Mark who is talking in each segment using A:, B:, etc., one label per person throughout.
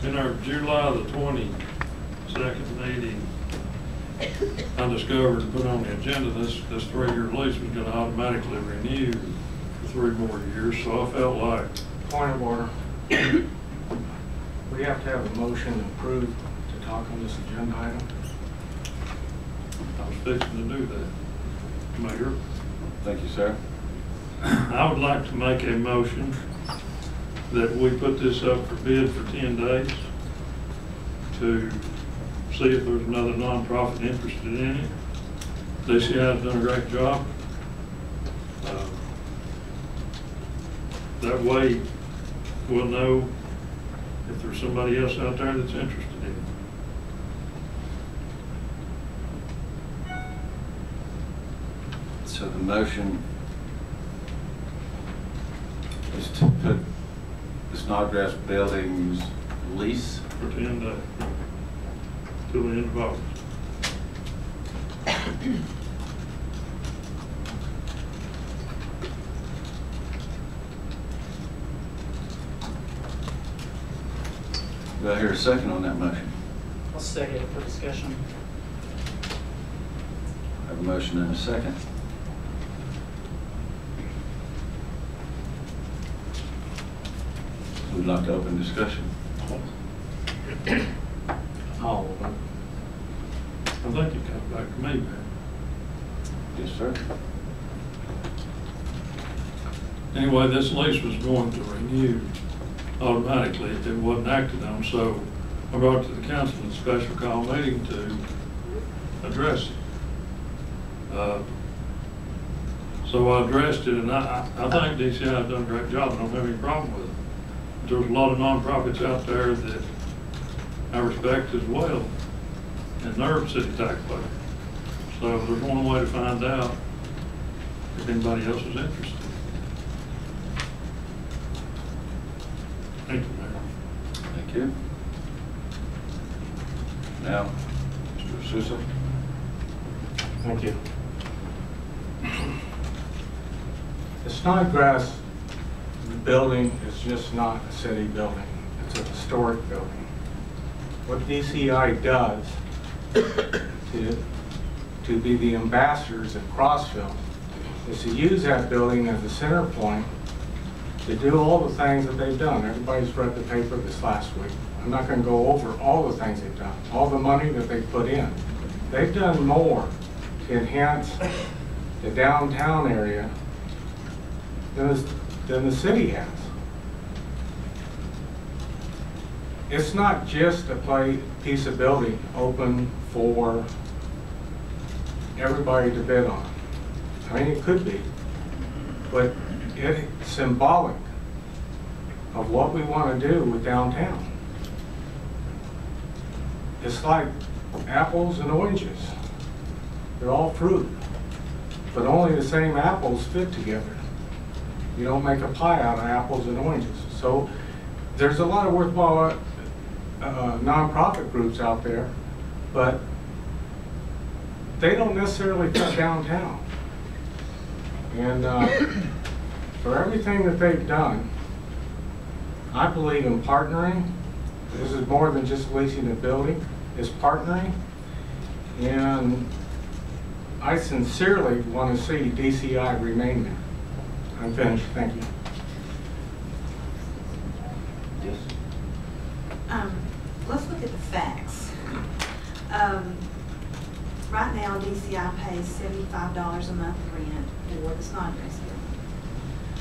A: In our July the 22nd meeting, I discovered and put on the agenda this 3-year lease was going to automatically renew for 3 more years, so I felt like...
B: Point of order. We have to have a motion approved to talk on this agenda item.
A: I was fixing to do that. Mayor?
C: Thank you, sir.
A: I would like to make a motion that we put this up for bid for 10 days to see if there's another nonprofit interested in it. DCI has done a great job. That way we'll know if there's somebody else out there that's interested in it.
C: So the motion is to put the Snodgrass building's lease
A: For 10 days, till the end of August.
C: Do I hear a second on that motion?
D: I'll second it for discussion.
C: I have a motion and a second. We'd like to open discussion.
B: All of them.
A: I think it comes back to me, man.
C: Yes, sir.
A: Anyway, this lease was going to renew automatically if it wasn't acted on, so I brought it to the council in a special call meeting to address it. So I addressed it, and I think DCI has done a great job. I don't have any problem with it. There's a lot of nonprofits out there that I respect as well, and they're city taxpayers. So there's one way to find out if anybody else is interested. Thank you, Mayor.
C: Thank you. Now, Mr. Sousa.
B: Thank you. The Snodgrass building is just not a city building. It's a historic building. What DCI does to be the ambassadors of Crossville is to use that building as a center point to do all the things that they've done. Everybody's read the paper this last week. I'm not going to go over all the things they've done, all the money that they've put in. They've done more to enhance the downtown area than the city has. It's not just a piece of building open for everybody to bid on. I mean, it could be, but it's symbolic of what we want to do with downtown. It's like apples and oranges. They're all fruit, but only the same apples fit together. You don't make a pie out of apples and oranges. So there's a lot of worthwhile nonprofit groups out there, but they don't necessarily fit downtown. And for everything that they've done, I believe in partnering. This is more than just leasing a building, it's partnering. And I sincerely want to see DCI remain there. I'm finished, thank you.
C: Yes.
E: Let's look at the facts. Right now, DCI pays $75 a month rent for the Snodgrass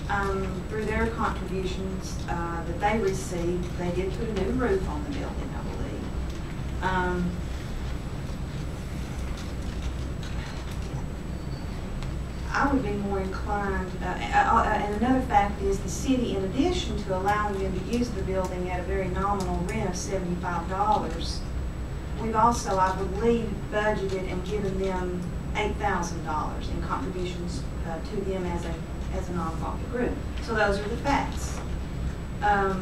E: building. Through their contributions that they received, they did put a new roof on the building, I believe. I would be more inclined, and another fact is the city, in addition to allowing them to use the building at a very nominal rent of $75, we've also, I believe, budgeted and given them $8,000 in contributions to them as a nonprofit group. So those are the facts. I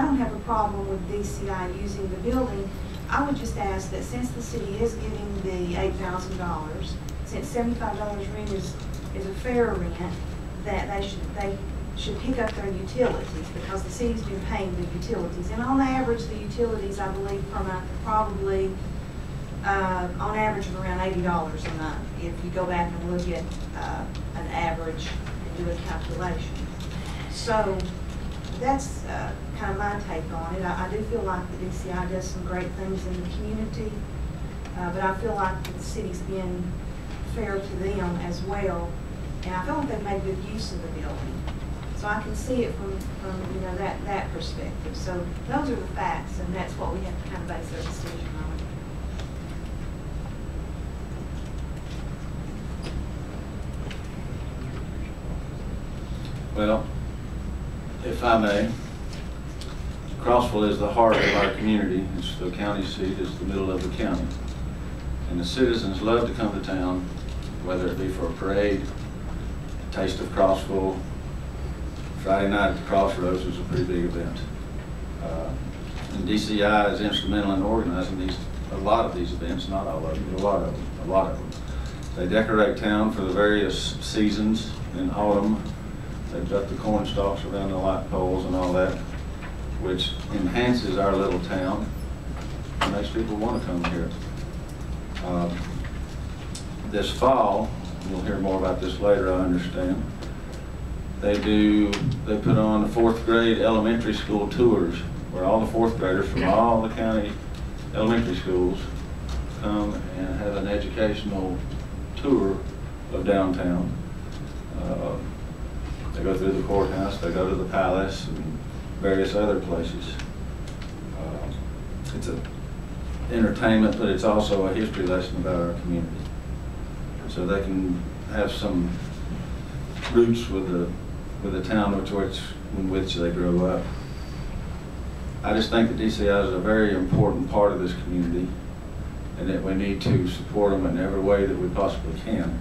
E: don't have a problem with DCI using the building. I would just ask that since the city is giving the $8,000, since $75 rent is a fair rent, that they should pick up their utilities, because the city's been paying the utilities. And on average, the utilities, I believe, per month are probably, on average, of around $80 a month, if you go back and look at an average and do a calculation. So that's kind of my take on it. I do feel like the DCI does some great things in the community, but I feel like the city's been fair to them as well, and I feel like they've made good use of the building. So I can see it from you know, that perspective. So those are the facts, and that's what we have to kind of base our decision on.
C: Well, if I may, Crossville is the heart of our community. It's the county seat, it's the middle of the county. And the citizens love to come to town, whether it be for a parade, a taste of Crossville. Friday night at the Crossroads was a pretty big event. And DCI is instrumental in organizing a lot of these events, not all of them, but a lot of them. They decorate town for the various seasons. In autumn, they've got the corn stalks around the light poles and all that, which enhances our little town and makes people want to come here. This fall, we'll hear more about this later, I understand, they put on the 4th grade elementary school tours, where all the 4th graders from all the county elementary schools come and have an educational tour of downtown. They go through the courthouse, they go to the palace and various other places. It's an entertainment, but it's also a history lesson about our community. So they can have some roots with the town in which they grew up. I just think that DCI is a very important part of this community, and that we need to support them in every way that we possibly can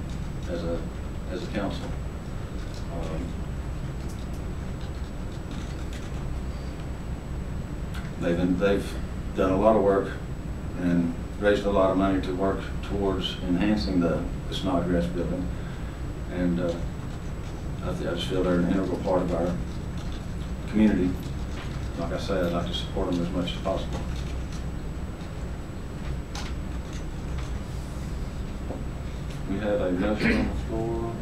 C: as a council. They've done a lot of work and raised a lot of money to work towards enhancing the Snodgrass building, and I just feel they're an integral part of our community. Like I said, I'd like to support them as much as possible. We have a motion on the floor.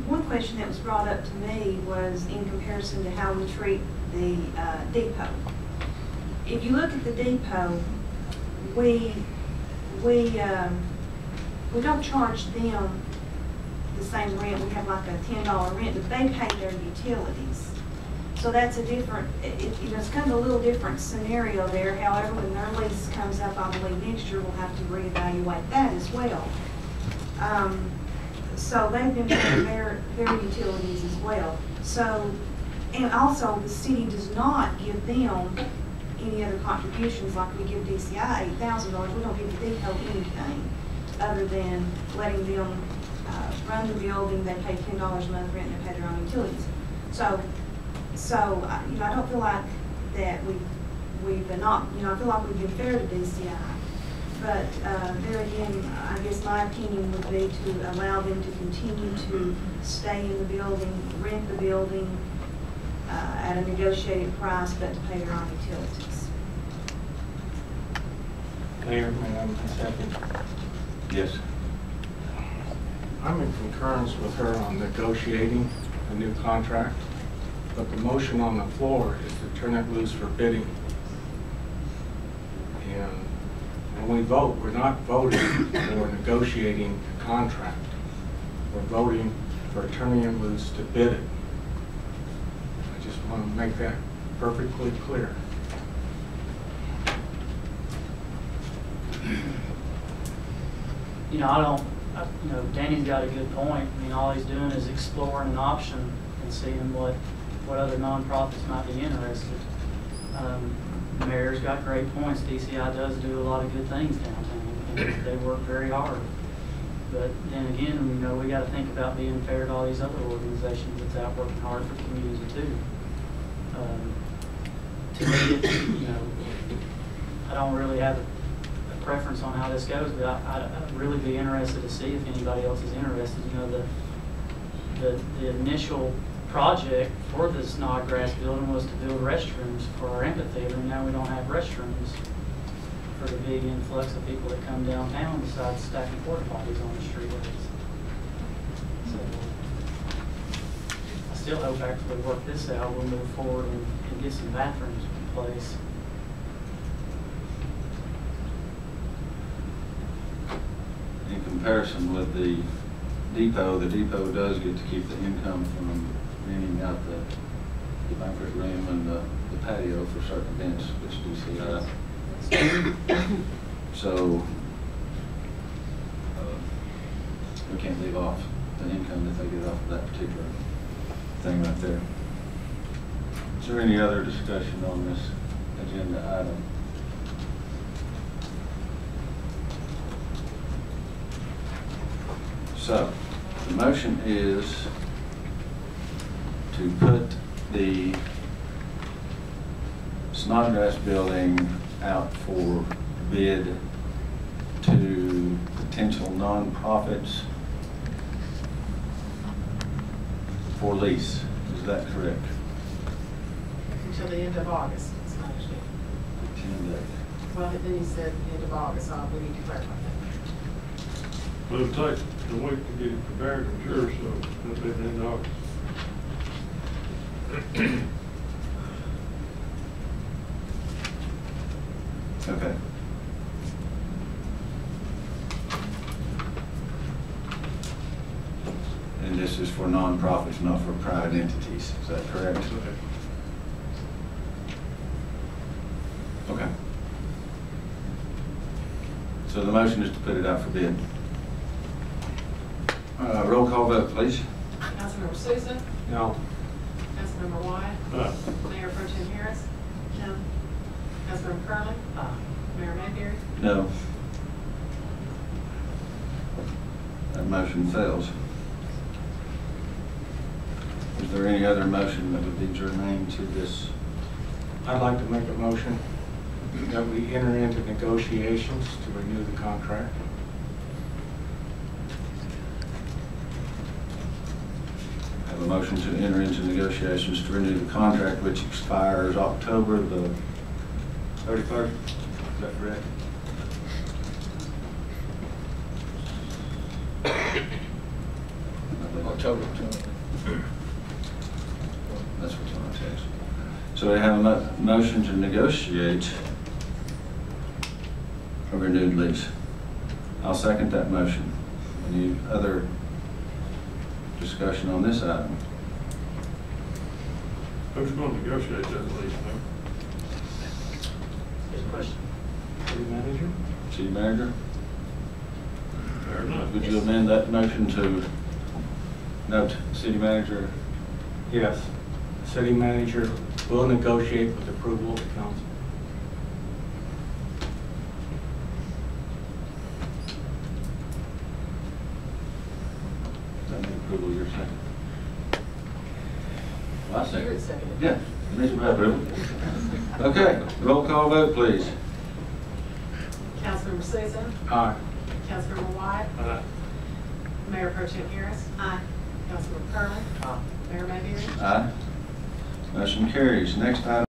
E: One question that was brought up to me was in comparison to how we treat the depot. If you look at the depot, we don't charge them the same rent. We have like a $10 rent, but they pay their utilities. So that's a different, it's kind of a little different scenario there. However, when their lease comes up, I believe next year, we'll have to reevaluate that as well. So they've been paying their utilities as well. So, and also the city does not give them any other contributions like we give DCI $8,000. We don't give the depot anything other than letting them run the building. They pay $10 a month rent and they pay their own utilities. So you know, I don't feel like that we've been not, you know, I feel like we've been fair to DCI. But there again, I guess my opinion would be to allow them to continue to stay in the building, rent the building at a negotiated price, but to pay their own utilities.
B: Mayor, may I have a second?
C: Yes.
B: I'm in concurrence with her on negotiating a new contract, but the motion on the floor is to turn it loose for bidding. And when we vote, we're not voting for negotiating a contract. We're voting for turning it loose to bid it. I just want to make that perfectly clear.
D: You know, you know, Danny's got a good point. I mean, all he's doing is exploring an option and seeing what other nonprofits might be interested. The mayor's got great points. DCI does do a lot of good things downtown, and they work very hard. But then again, you know, we got to think about being fair to all these other organizations that's out working hard for community too. to me, you know, I don't really have a preference on how this goes, but I'd really be interested to see if anybody else is interested. You know, the initial project for the Snodgrass building was to build restrooms for our amphitheater, and now we don't have restrooms for the big influx of people that come downtown besides stacking porta potties on the streetways. So I still hope after we work this out, we'll move forward and get some bathrooms in place.
C: In comparison with the depot does get to keep the income from renting out the banquet room and the patio for certain events, which DCI. So we can't leave off the income that they get off of that particular thing right there. Is there any other discussion on this agenda item? So, the motion is to put the Snodgrass building out for bid to potential nonprofits for lease. Is that correct?
F: Until the end of August, it's not actually.
C: 10 days.
F: Well, then he said end of August, so we need to clarify that.
A: But it'll take a week to get it prepared, I'm sure, so it'll be the end of August.
C: Okay. And this is for nonprofits, not for private entities, is that correct? Okay. So the motion is to put it out for bid. Roll call vote, please.
F: Councilmember Susan?
B: No.
F: Councilmember Wyatt? Mayor Pro Tem Harris? No. Councilmember Curley? Mayor Mayberry?
C: No. That motion fails. Is there any other motion that would be germane to this?
B: I'd like to make a motion that we enter into negotiations to renew the contract.
C: I have a motion to enter into negotiations to renew the contract, which expires October the 31st. Is that correct?
G: October 20th.
C: That's what's on our text. So we have a motion to negotiate a renewed lease. I'll second that motion. Any other discussion on this item?
A: Who's going to negotiate that lease, man?
D: Good question.
B: City manager?
C: City manager?
A: Fair enough.
C: Would you amend that motion to note city manager?
B: Yes. City manager will negotiate with approval of the council.
C: Does that need approval of your second? Well, I
F: You
C: second.
F: would second it.
C: Yeah, it needs my approval. Okay, roll call vote, please.
F: Councilmember Susan?
B: Aye.
F: Councilmember Wyatt? Mayor Pro Tem Harris? Aye. Councilmember Curley? Mayor Mayberry?
C: Aye. Motion carries. Next item.